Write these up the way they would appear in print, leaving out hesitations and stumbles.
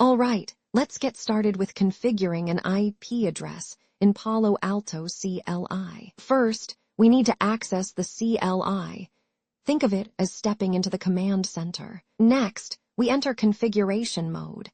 All right, let's get started with configuring an IP address in Palo Alto CLI. First, we need to access the CLI. Think of it as stepping into the command center. Next, we enter configuration mode,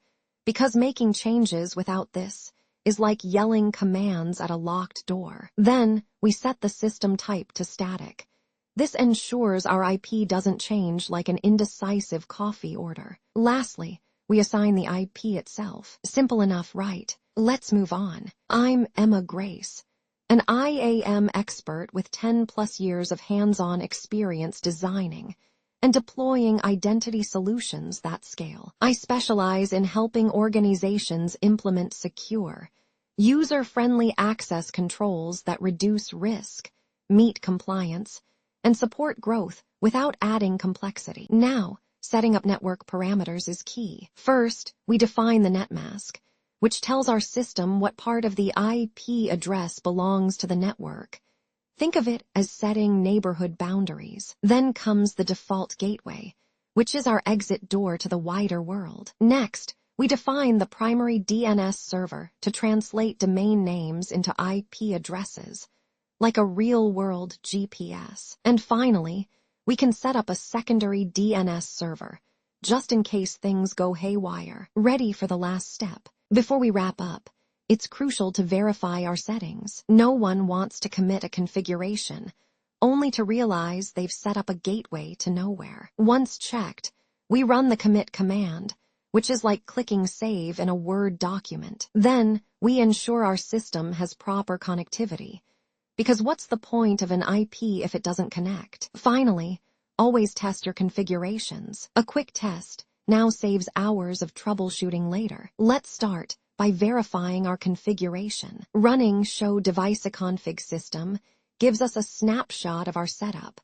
because making changes without this is like yelling commands at a locked door. Then, we set the system type to static. This ensures our IP doesn't change like an indecisive coffee order. Lastly, we assign the IP itself. Simple enough, right? Let's move on. I'm Emma Grace, an IAM expert with 10+ years of hands-on experience designing and deploying identity solutions that scale. I specialize in helping organizations implement secure, user-friendly access controls that reduce risk, meet compliance, and support growth without adding complexity. Now, setting up network parameters is key. First, we define the netmask, which tells our system what part of the IP address belongs to the network. Think of it as setting neighborhood boundaries. Then comes the default gateway, which is our exit door to the wider world. Next, we define the primary DNS server to translate domain names into IP addresses, like a real-world GPS. And finally, we can set up a secondary DNS server, just in case things go haywire. Ready for the last step. Before we wrap up, it's crucial to verify our settings. No one wants to commit a configuration, only to realize they've set up a gateway to nowhere. Once checked, we run the commit command, which is like clicking save in a Word document. Then, we ensure our system has proper connectivity, because what's the point of an IP if it doesn't connect? Finally, always test your configurations. A quick test now saves hours of troubleshooting later. Let's start by verifying our configuration. Running show deviceconfig system gives us a snapshot of our setup,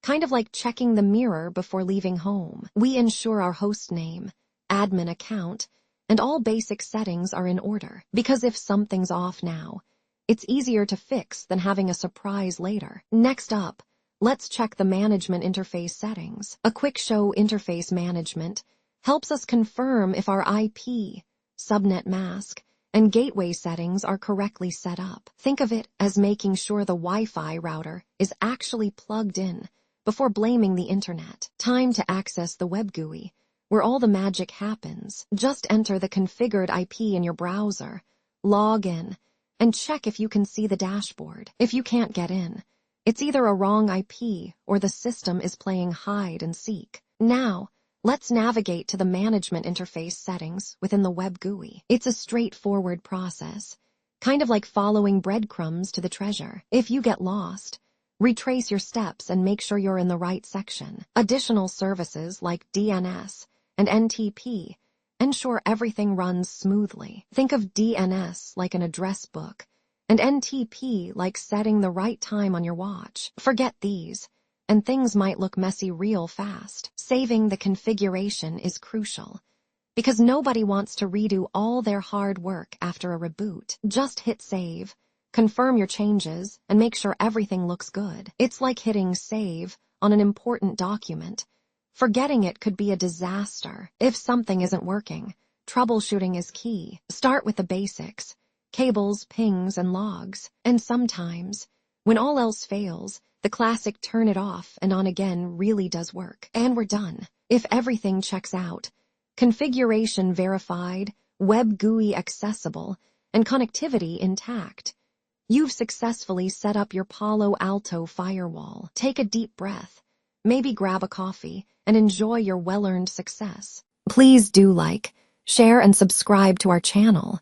kind of like checking the mirror before leaving home. We ensure our host name, admin account, and all basic settings are in order, because if something's off now, it's easier to fix than having a surprise later. Next up, let's check the management interface settings. A quick show interface management helps us confirm if our IP, subnet mask, and gateway settings are correctly set up. Think of it as making sure the Wi-Fi router is actually plugged in before blaming the internet. Time to access the web GUI, where all the magic happens. Just enter the configured IP in your browser, log in, and check if you can see the dashboard. If you can't get in, it's either a wrong IP or the system is playing hide and seek. Now, let's navigate to the management interface settings within the web GUI. It's a straightforward process, kind of like following breadcrumbs to the treasure. If you get lost, retrace your steps and make sure you're in the right section. Additional services like DNS and NTP ensure everything runs smoothly. Think of DNS like an address book, and NTP like setting the right time on your watch. Forget these, and things might look messy real fast. Saving the configuration is crucial, because nobody wants to redo all their hard work after a reboot. Just hit save, confirm your changes, and make sure everything looks good. It's like hitting save on an important document. Forgetting it could be a disaster. If something isn't working, troubleshooting is key. Start with the basics: cables, pings, and logs. And sometimes, when all else fails, the classic turn it off and on again really does work. And we're done. If everything checks out, configuration verified, web GUI accessible, and connectivity intact, you've successfully set up your Palo Alto firewall. Take a deep breath, maybe grab a coffee, and enjoy your well-earned success. Please do like, share, and subscribe to our channel.